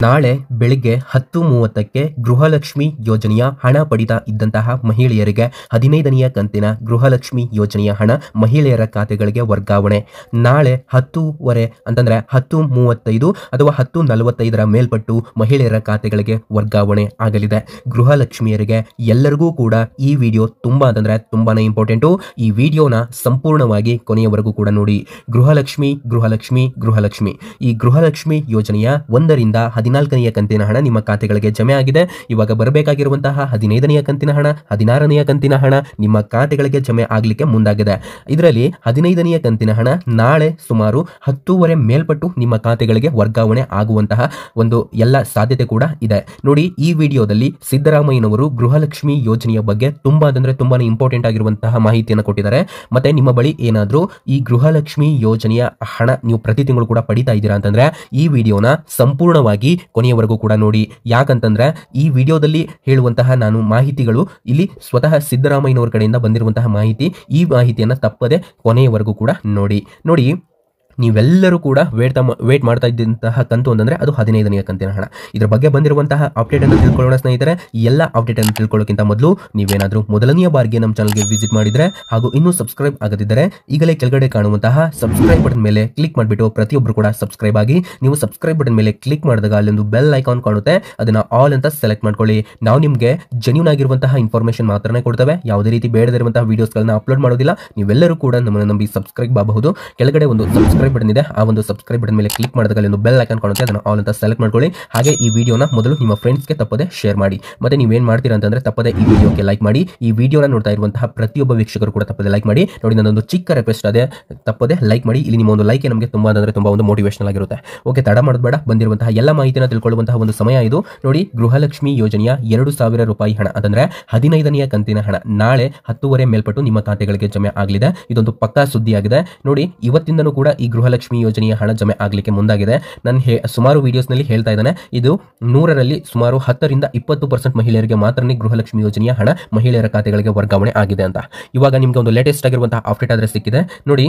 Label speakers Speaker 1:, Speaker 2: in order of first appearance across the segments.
Speaker 1: ನಾಳೆ ಬೆಳಿಗ್ಗೆ 10:30ಕ್ಕೆ ಗೃಹಲಕ್ಷ್ಮಿ ಯೋಜನೆಯ ಹಣ ಪಡಿತಾ ಇದ್ದಂತಹ ಮಹಿಳೆಯರಿಗೆ 15ನೆಯ ಕಂತಿನ ಗೃಹಲಕ್ಷ್ಮಿ ಯೋಜನೆಯ ಹಣ ಮಹಿಳೆಯರ ಖಾತೆಗಳಿಗೆ ವರ್ಗಾವಣೆ. ನಾಳೆ 10:30 ಅಂತಂದ್ರೆ 10:35 ಅಥವಾ 10:45ರ ಮೇಲ್ಪಟ್ಟು ಮಹಿಳೆಯರ ಖಾತೆಗಳಿಗೆ ವರ್ಗಾವಣೆ ಆಗಲಿದೆ. ಗೃಹಲಕ್ಷ್ಮಿಯರಿಗೆ ಎಲ್ಲರಿಗೂ ಕೂಡ ಈ ವಿಡಿಯೋ ತುಂಬಾನೇ ಇಂಪಾರ್ಟೆಂಟು. ಈ ವಿಡಿಯೋನ ಸಂಪೂರ್ಣವಾಗಿ ಕೊನೆಯವರೆಗೂ ಕೂಡ ನೋಡಿ. ಗೃಹಲಕ್ಷ್ಮಿ ಈ ಗೃಹಲಕ್ಷ್ಮಿ ಯೋಜನೆಯ 1ರಿಂದ 14ನೆಯ ಕಂತಿನ ಹಣ ನಿಮ್ಮ ಖಾತೆಗಳಿಗೆ ಜಮೆ ಆಗಿದೆ. ಇವಾಗ ಬರಬೇಕಾಗಿರುವಂತಹ 15ನೆಯ ಕಂತಿನ ಹಣ, 16ನೆಯ ಕಂತಿನ ಹಣ ನಿಮ್ಮ ಖಾತೆಗಳಿಗೆ ಜಮೆ ಆಗಲಿಕ್ಕೆ ಮುಂದಾಗಿದೆ. ಇದರಲ್ಲಿ 15ನೆಯ ಕಂತಿನ ಹಣ ನಾಳೆ ಸುಮಾರು 10:30 ಮೇಲ್ಪಟ್ಟು ನಿಮ್ಮ ಖಾತೆಗಳಿಗೆ ವರ್ಗಾವಣೆ ಆಗುವಂತಹ ಒಂದು ಎಲ್ಲ ಸಾಧ್ಯತೆ ಕೂಡ ಇದೆ. ನೋಡಿ, ಈ ವಿಡಿಯೋದಲ್ಲಿ ಸಿದ್ದರಾಮಯ್ಯನವರು ಗೃಹಲಕ್ಷ್ಮಿ ಯೋಜನೆಯ ಬಗ್ಗೆ ತುಂಬಾನೇ ಇಂಪಾರ್ಟೆಂಟ್ ಆಗಿರುವಂತಹ ಮಾಹಿತಿಯನ್ನು ಕೊಟ್ಟಿದ್ದಾರೆ. ಮತ್ತೆ ನಿಮ್ಮ ಬಳಿ ಏನಾದರೂ ಈ ಗೃಹಲಕ್ಷ್ಮಿ ಯೋಜನೆಯ ಹಣ ನೀವು ಪ್ರತಿ ತಿಂಗಳು ಕೂಡ ಪಡಿತಾ ಇದ್ದೀರಾ ಅಂತಂದ್ರೆ ಈ ವಿಡಿಯೋನ ಸಂಪೂರ್ಣವಾಗಿ ಕೊನೆಯವರೆಗೂ ಕೂಡ ನೋಡಿ. ಯಾಕಂತಂದ್ರೆ ಈ ವಿಡಿಯೋದಲ್ಲಿ ಹೇಳುವಂತಹ ನಾನು ಮಾಹಿತಿಗಳು ಇಲ್ಲಿ ಸ್ವತಃ ಸಿದ್ದರಾಮಯ್ಯನವರ ಕಡೆಯಿಂದ ಬಂದಿರುವಂತಹ ಮಾಹಿತಿ. ಈ ಮಾಹಿತಿಯನ್ನು ತಪ್ಪದೆ ಕೊನೆಯವರೆಗೂ ಕೂಡ ನೋಡಿ. ನೀವೆಲ್ಲರೂ ಕೂಡ ವೇಟ್ ಮಾಡ್ತಾ ಇದ್ದಂತಹ ಕಂತು ಅಂತಂದ್ರೆ ಅದು 15ನೆಯ ಕಂತಿನ ಹಣ. ಇದರ ಬಗ್ಗೆ ಬಂದಿರುವಂತಹ ಅಪ್ಡೇಟ್ ಅನ್ನು ತಿಳ್ಕೊಳ್ಳೋಣ ಸ್ನೇಹಿತರೆ. ಈ ಎಲ್ಲ ಅಪ್ಡೇಟ್ ಅನ್ನು ತಿಳ್ಕೊಳ್ಳೋಕ್ಕಿಂತ ಮೊದಲು ನೀವೇನಾದರೂ ಮೊದಲನೆಯ ಬಾರಿಗೆ ನಮ್ಮ ಚಾನಲ್ಗೆ ವಿಸಿಟ್ ಮಾಡಿದ್ರೆ ಹಾಗೂ ಇನ್ನೂ ಸಬ್ಸ್ಕ್ರೈಬ್ ಆಗದಿದ್ದರೆ ಈಗಲೇ ಕೆಳಗಡೆ ಕಾಣುವಂತಹ ಸಬ್ಸ್ಕ್ರೈಬ್ ಬಟನ್ ಮೇಲೆ ಕ್ಲಿಕ್ ಮಾಡಿಬಿಟ್ಟು ಪ್ರತಿಯೊಬ್ಬರು ಕೂಡ ಸಬ್ಸ್ಕ್ರೈಬ್ ಆಗಿ. ನೀವು ಸಬ್ಸ್ಕ್ರೈಬ್ ಬಟನ್ ಮೇಲೆ ಕ್ಲಿಕ್ ಮಾಡಿದಾಗ ಅಲ್ಲೊಂದು ಬೆಲ್ ಐಕಾನ್ ಕಾಣುತ್ತೆ, ಅದನ್ನ ಆಲ್ ಅಂತ ಸೆಲೆಕ್ಟ್ ಮಾಡ್ಕೊಳ್ಳಿ. ನಾವು ನಿಮಗೆ ಜೆನ್ಯೂನ್ ಆಗಿರುವಂತಹ ಇನ್ಫಾರ್ಮೇಶನ್ ಮಾತ್ರನೇ ಕೊಡ್ತೇವೆ, ಯಾವುದೇ ರೀತಿ ಬೇಡದಿರುವಂತಹ ವಿಡಿಯೋಸ್ಗಳನ್ನ ಅಪ್ಲೋಡ್ ಮಾಡೋದಿಲ್ಲ. ನೀವೆಲ್ಲರೂ ಕೂಡ ನಮ್ಮನ್ನು ನಂಬಿ ಸಬ್ಸ್ಕ್ರೈಬ್ ಆಗಬಹುದು. ಕೆಳಗಡೆ ಒಂದು ಸಬ್ಸ್ಕ್ರೈಬ್ ಬಟನ್ ಇದೆ, ಆ ಒಂದು ಸಬ್ಸ್ಕ್ರೈಬ್ ಬಟನ್ ಮೇಲೆ ಕ್ಲಿಕ್ ಮಾಡಿದಾಗ ಒಂದು ಬೆಲ್ ಐಕಾನ್ ಕಾಣುತ್ತೆ, ಅದನ್ನು ಆಲ್ ಅಂತ ಸೆಲೆಕ್ಟ್ ಮಾಡ್ಕೊಳ್ಳಿ. ಹಾಗೆ ಈ ವಿಡಿಯೋನ ಮೊದಲು ನಿಮ್ಮ ಫ್ರೆಂಡ್ಸ್ಗೆ ತಪ್ಪದೆ ಶೇರ್ ಮಾಡಿ. ಮತ್ತೆ ನೀವೇನ್ ಮಾಡ್ತೀರಾ ಅಂತಂದ್ರೆ ತಪ್ಪದೆ ಈ ವಿಡಿಯೋಗೆ ಲೈಕ್ ಮಾಡಿ. ಈ ವಿಡಿಯೋನ ನೋಡ್ತಾ ಇರುವಂತಹ ಪ್ರತಿಯೊಬ್ಬ ವೀಕ್ಷಕರು ಕೂಡ ತಪ್ಪದೆ ಲೈಕ್ ಮಾಡಿ. ನೋಡಿ, ನನ್ನೊಂದು ಚಿಕ್ಕ ರಿಕ್ವೆಸ್ಟ್ ಅದೇ, ತಪ್ಪದೆ ಲೈಕ್ ಮಾಡಿ. ಇಲ್ಲಿ ನಿಮ್ಮ ಒಂದು ಲೈಕ್ ನಮಗೆ ತುಂಬಾ ಒಂದು ಮೋಟಿವೇಶನಲ್ ಆಗಿರುತ್ತೆ. ಓಕೆ, ತಡ ಮಾಡೋದು ಬೇಡ, ಬಂದಿರುವಂತಹ ಎಲ್ಲ ಮಾಹಿತಿಯನ್ನು ತಿಳ್ಕೊಳ್ಳುವಂತಹ ಒಂದು ಸಮಯ ಇದು. ನೋಡಿ, ಗೃಹಲಕ್ಷ್ಮಿ ಯೋಜನೆಯ 2,000 ರೂಪಾಯಿ ಹಣ ಅಂತಂದ್ರೆ 15ನೆಯ ಕಂತಿನ ಹಣ ನಾಳೆ 10:30 ಮೇಲ್ಪಟ್ಟು ನಿಮ್ಮ ಖಾತೆಗಳಿಗೆ ಜಮೆ ಆಗಲಿದೆ. ಇದೊಂದು ಪಕ್ಕಾ ಸುದ್ದಿ ಆಗಿದೆ. ನೋಡಿ, ಇವತ್ತಿಂದನೂ ಕೂಡ ಈ ಗೃಹಲಕ್ಷ್ಮಿ ಯೋಜನೆಯ ಹಣ ಜಮೆ ಆಗಲಿಕ್ಕೆ ಮುಂದಾಗಿದೆ. ನಾನು ಸುಮಾರು ವಿಡಿಯೋಸ್ ನಲ್ಲಿ ಹೇಳ್ತಾ ಇದ್ದಾನೆ, ಇದು 100ರಲ್ಲಿ ಸುಮಾರು 10ರಿಂದ 20% ಮಹಿಳೆಯರಿಗೆ ಮಾತ್ರ ಗೃಹಲಕ್ಷ್ಮಿ ಯೋಜನೆಯ ಹಣ ಮಹಿಳೆಯರ ಖಾತೆಗಳಿಗೆ ವರ್ಗಾವಣೆ ಆಗಿದೆ ಅಂತ ಇವಾಗ ನಿಮಗೆ ಒಂದು ಲೇಟೆಸ್ಟ್ ಆಗಿರುವಂತಹ ಅಪ್ಡೇಟ್ ಆದ್ರೆ ಸಿಕ್ಕಿದೆ. ನೋಡಿ,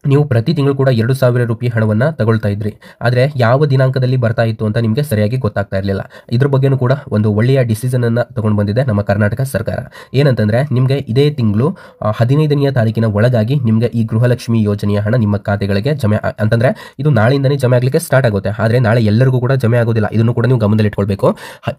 Speaker 1: ನೀವು ಪ್ರತಿ ತಿಂಗಳು ಕೂಡ 2,000 ರೂಪಾಯಿ ಹಣವನ್ನ ತಗೊಳ್ತಾ ಇದ್ರಿ. ಆದ್ರೆ ಯಾವ ದಿನಾಂಕದಲ್ಲಿ ಬರ್ತಾ ಇತ್ತು ಅಂತ ನಿಮಗೆ ಸರಿಯಾಗಿ ಗೊತ್ತಾಗ್ತಾ ಇರಲಿಲ್ಲ. ಇದ್ರ ಬಗ್ಗೆನೂ ಕೂಡ ಒಂದು ಒಳ್ಳೆಯ ಡಿಸಿಷನ್ ಅನ್ನ ತಗೊಂಡು ಬಂದಿದೆ ನಮ್ಮ ಕರ್ನಾಟಕ ಸರ್ಕಾರ. ಏನಂತಂದ್ರೆ ನಿಮಗೆ ಇದೇ ತಿಂಗಳು 15ನೆಯ ತಾರೀಕಿನ ಒಳಗಾಗಿ ನಿಮಗೆ ಈ ಗೃಹಲಕ್ಷ್ಮಿ ಯೋಜನೆಯ ಹಣ ನಿಮ್ಮ ಖಾತೆಗಳಿಗೆ ಜಮೆ ಅಂತಂದ್ರೆ ಇದು ನಾಳೆಯಿಂದನೇ ಜಮೆ ಆಗ್ಲಿಕ್ಕೆ ಸ್ಟಾರ್ಟ್ ಆಗುತ್ತೆ. ಆದ್ರೆ ನಾಳೆ ಎಲ್ಲರಿಗೂ ಕೂಡ ಜಮೆ ಆಗೋದಿಲ್ಲ. ಇದನ್ನು ಕೂಡ ನೀವು ಗಮನದಲ್ಲಿ ಇಟ್ಕೊಳ್ಬೇಕು.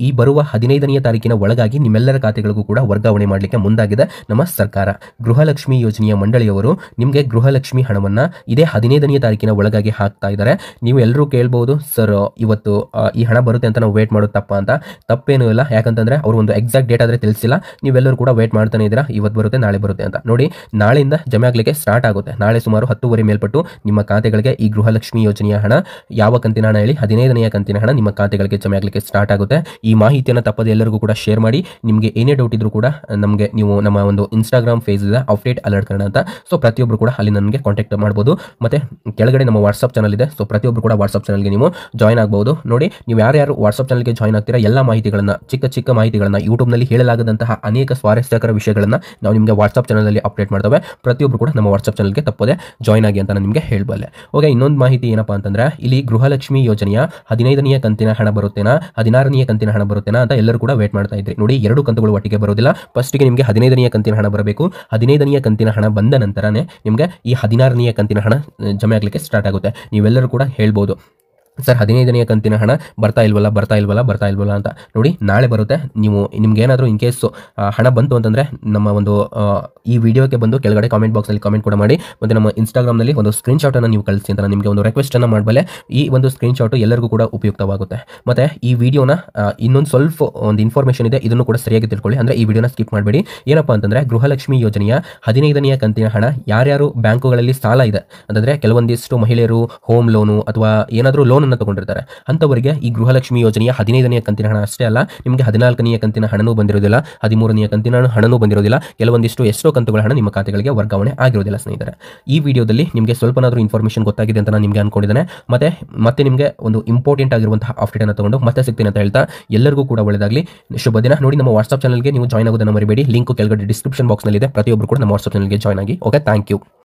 Speaker 1: ಈ ಬರುವ 15ನೆಯ ತಾರೀಕಿನ ಒಳಗಾಗಿ ನಿಮ್ಮೆಲ್ಲರ ಖಾತೆಗಳಿಗೂ ಕೂಡ ವರ್ಗಾವಣೆ ಮಾಡಲಿಕ್ಕೆ ಮುಂದಾಗಿದೆ ನಮ್ಮ ಸರ್ಕಾರ. ಗೃಹಲಕ್ಷ್ಮಿ ಯೋಜನೆಯ ಮಂಡಳಿಯವರು ನಿಮಗೆ ಗೃಹಲಕ್ಷ್ಮಿ ಹಣವನ್ನ ಇದೇ 15ನೆಯ ತಾರೀಕಿನ ಒಳಗಾಗಿ ಹಾಕ್ತಾ ಇದ್ದಾರೆ. ನೀವು ಎಲ್ಲರೂ ಕೇಳಬಹುದು, ಸರ್ ಇವತ್ತು ಈ ಹಣ ಬರುತ್ತೆ ಅಂತ ನಾವು ವೇಟ್ ಮಾಡೋದು ತಪ್ಪ ಅಂತ. ತಪ್ಪೇನೂ ಇಲ್ಲ, ಯಾಕಂತಂದ್ರೆ ಅವರು ಒಂದು ಎಕ್ಸಾಕ್ಟ್ ಡೇಟ್ ಆದ್ರೆ ತಿಳಿಸಿಲ್ಲ. ನೀವೆಲ್ಲರೂ ಕೂಡ ವೇಟ್ ಮಾಡ್ತಾನೆ ಇದ್ದೀರಾ, ಇವತ್ತು ಬರುತ್ತೆ ನಾಳೆ ಬರುತ್ತೆ ಅಂತ. ನೋಡಿ, ನಾಳೆಯಿಂದ ಜಮೆ ಆಗ್ಲಿಕ್ಕೆ ಸ್ಟಾರ್ಟ್ ಆಗುತ್ತೆ. ನಾಳೆ ಸುಮಾರು 10:30 ಮೇಲ್ಪಟ್ಟು ನಿಮ್ಮ ಖಾತೆಗಳಿಗೆ ಈ ಗೃಹಲಕ್ಷ್ಮಿ ಯೋಜನೆಯ ಹಣ, ಯಾವ ಕಂತಿನ ಹಣ ಹೇಳಿ, 15ನೆಯ ಕಂತಿನ ಹಣ ನಿಮ್ಮ ಖಾತೆಗಳಿಗೆ ಜಮೆ ಆಗ್ಲಿಕ್ಕೆ ಸ್ಟಾರ್ಟ್ ಆಗುತ್ತೆ. ಈ ಮಾಹಿತಿಯನ್ನು ತಪ್ಪದೆ ಎಲ್ಲರಿಗೂ ಕೂಡ ಶೇರ್ ಮಾಡಿ. ನಿಮಗೆ ಏನೇ ಡೌಟ್ ಇದ್ರೂ ಕೂಡ ನಮಗೆ ನೀವು ನಮ್ಮ ಒಂದು ಇನ್ಸ್ಟಾಗ್ರಾಮ್ ಪೇಜ್ ಇದೆ, ಅಪ್ಡೇಟ್ ಅಲರ್ಟ್ ಕನ್ನಡ ಅಂತ. ಸೊ ಪ್ರತಿಯೊಬ್ಬರು ಕೂಡ ಅಲ್ಲಿ ನನಗೆ ಕಾಂಟ್ಯಾಕ್ಟ್ ಮಾಡಬಹುದು. ಮತ್ತೆ ಕೆಳಗಡೆ ನಮ್ಮ ವಾಟ್ಸ್ಆಪ್ ಚಾನಲ್ ಇದೆ. ಸೊ ಪ್ರತಿಯೊಬ್ಬರು ಕೂಡ ವಾಟ್ಸ್ಆಪ್ ಚಾನಲ್ಗೆ ನೀವು ಜಾಯ್ನ್ ಆಗಬಹುದು. ನೋಡಿ, ನೀವು ಯಾರ್ಯಾರು ವಾಟ್ಸ್ಆಪ್ ಚಾನಲ್ಗೆ ಜಾಯ್ನ್ ಆಗ್ತೀರಾ ಎಲ್ಲ ಮಾಹಿತಿಗಳನ್ನ, ಚಿಕ್ಕ ಮಾಹಿತಿಗಳನ್ನ, ಯೂಟ್ಯೂಬ್ ನಲ್ಲಿ ಹೇಳಲಾಗದಂತಹ ಅನೇಕ ಸ್ವಾರಸ್ಯಕರ ವಿಷಯಗಳನ್ನ ನಾವು ನಿಮಗೆ ವಾಟ್ಸ್ಆಪ್ ಚಾನಲ್ ಅಲ್ಲಿ ಅಪ್ಡೇಟ್ ಮಾಡ್ತೇವೆ. ಪ್ರತಿಯೊಬ್ಬರು ಕೂಡ ನಮ್ಮ ವಾಟ್ಸ್ಆಪ್ ಚಾನಲ್ಗೆ ತಪ್ಪದೆ ಜಾಯ್ನ್ ಆಗಿ ಅಂತ ನಾನು ನಿಮಗೆ ಹೇಳಬಲ್ಲೆ. ಓಕೆ, ಇನ್ನೊಂದು ಮಾಹಿತಿ ಏನಪ್ಪಾ ಅಂತಂದ್ರೆ ಇಲ್ಲಿ ಗೃಹಲಕ್ಷ್ಮಿ ಯೋಜನೆಯ 15ನೆಯ ಕಂತಿನ ಹಣ ಬರುತ್ತೇನಾ, 16ನೆಯ ಕಂತಿನ ಹಣ ಬರುತ್ತೇನಾ ಅಂತ ಎಲ್ಲರೂ ಕೂಡ ವೇಟ್ ಮಾಡ್ತಾ ಇದ್ರಿ. ನೋಡಿ, 2 ಕಂತುಗಳು ಒಟ್ಟಿಗೆ ಬರೋದಿಲ್ಲ. ಫಸ್ಟ್ಗೆ ನಿಮಗೆ 15ನೆಯ ಕಂತಿನ ಹಣ ಬರಬೇಕು. 15ನೆಯ ಕಂತಿನ ಹಣ ಬಂದ ನಂತರನೇ ನಿಮಗೆ ಈ 16ನೆಯ ಕಂತಿನ ಹಣ ಜಮೆ ಆಗ್ಲಿಕ್ಕೆ ಸ್ಟಾರ್ಟ್ ಆಗುತ್ತೆ. ನೀವೆಲ್ಲರೂ ಕೂಡ ಹೇಳ್ಬೋದು, ಸರ್ 15ನೆಯ ಕಂತಿನ ಹಣ ಬರ್ತಾ ಇಲ್ವಲ್ಲ ಅಂತ. ನೋಡಿ, ನಾಳೆ ಬರುತ್ತೆ. ನಿಮ್ಗೆ ಏನಾದರೂ ಇನ್ ಕೇಸ್ ಹಣ ಬಂತು ಅಂತಂದ್ರೆ ನಮ್ಮ ಒಂದು ಈ ವಿಡಿಯೋಕ್ಕೆ ಬಂದು ಕೆಳಗಡೆ ಕಾಮೆಂಟ್ ಬಾಕ್ಸ್ ಅಲ್ಲಿ ಕಾಮೆಂಟ್ ಕೂಡ ಮಾಡಿ. ಮತ್ತೆ ನಮ್ಮ ಇನ್ಸ್ಟಾಗ್ರಾಮ್ ನಲ್ಲಿ ಒಂದು ಸ್ಕ್ರೀನ್ ಶಾಟ್ ಅನ್ನು ನೀವು ಕಳಿಸಿ ಅಂತ ನಿಮಗೆ ಒಂದು ರಿಕ್ವೆಸ್ಟ್ ಅನ್ನ ಮಾಡಬಲ್ಲೆ. ಈ ಒಂದು ಸ್ಕ್ರೀನ್ ಶಾಟ್ ಎಲ್ಲರಿಗೂ ಕೂಡ ಉಪಯುಕ್ತವಾಗುತ್ತೆ. ಮತ್ತೆ ಈ ವಿಡಿಯೋನ ಇನ್ನೊಂದು ಸ್ವಲ್ಪ ಒಂದು ಇನ್ಫಾರ್ಮೇಶನ್ ಇದೆ, ಇದನ್ನು ಕೂಡ ಸರಿಯಾಗಿ ತಿಳ್ಕೊಳ್ಳಿ. ಅಂದ್ರೆ ಈ ವಿಡಿಯೋನ ಸ್ಕಿಪ್ ಮಾಡಬೇಡಿ. ಏನಪ್ಪಾ ಅಂತಂದ್ರೆ ಗೃಹಲಕ್ಷ್ಮಿ ಯೋಜನೆಯ 15ನೆಯ ಕಂತಿನ ಹಣ ಯಾರ್ಯಾರು ಬ್ಯಾಂಕುಗಳಲ್ಲಿ ಸಾಲ ಇದೆ ಅಂತಂದ್ರೆ ಕೆಲವೊಂದಿಷ್ಟು ಮಹಿಳೆಯರು ಹೋಮ್ ಲೋನು ಅಥವಾ ಏನಾದರೂ ಲೋನ್ ತಗೊಂಡಿರ್ತಾರೆ ಅಂತವರಿಗೆ ಈ ಗೃಹಲಕ್ಷ್ಮಿ ಯೋಜನೆಯ 15ನೆಯ ಕಂತಿನ ಹಣ ಅಷ್ಟೇ ಅಲ್ಲ, ನಿಮಗೆ 14ನೆಯ ಕಂತಿನ ಹಣನೂ ಬಂದಿರೋದಿಲ್ಲ, 13ನೆಯ ಕಂತಿನ ಹಣನೂ ಬಂದಿರೋದಿಲ್ಲ. ಕೆಲವೊಂದಿಷ್ಟು ಎಷ್ಟೋ ಕಂತುಗಳ ಹಣ ನಿಮ್ಮ ಖಾತೆಗಳಿಗೆ ವರ್ಗಾವಣೆ ಆಗಿರೋದಿಲ್ಲ ಸ್ನೇಹಿತರೆ. ಈ ವಿಡಿಯೋದಲ್ಲಿ ನಿಮಗೆ ಸ್ವಲ್ಪನಾದರೂ ಇನ್ಫಾರ್ಮೇಶನ್ ಗೊತ್ತಾಗಿದೆ ಅಂತ ನಾನು ನಿಮಗೆ ಅನ್ಕೊಂಡಿದ್ದೇನೆ. ಮತ್ತೆ ನಿಮಗೆ ಒಂದು ಇಂಪಾರ್ಟೆಂಟ್ ಆಗಿರುವಂತಹ ಅಪ್ಡೇಟ್ ಅನ್ನು ತಗೊಂಡು ಮತ್ತೆ ಸಿಗ್ತೀನಿ ಅಂತ ಹೇಳ್ತಾ ಎಲ್ಲರಿಗೂ ಕೂಡ ಒಳ್ಳೆಯದಾಗಲಿ, ಶುಭ ದಿನ. ನೋಡಿ, ನಮ್ಮ ವಾಟ್ಸ್ಆಪ್ ಚಾನಲ್ಗೆ ನೀವು ಜಾಯ್ನ್ ಆಗೋದನ್ನು ಮರಿಬೇಡಿ. ಲಿಂಕ್ ಕೆಳಗಡೆ ಡಿಸ್ಕ್ರಿಪ್ಷನ್ ಬಾಕ್ಸ್ ನಲ್ಲಿ ಇದೆ. ಪ್ರತಿಯೊಬ್ಬರು ಕೂಡ ನಮ್ಮ ವಾಟ್ಸ್ಆಪ್ ಚಾನಲ್ಗೆ ಜಾಯ್ನ್ ಆಗಿ. Okay, thank you.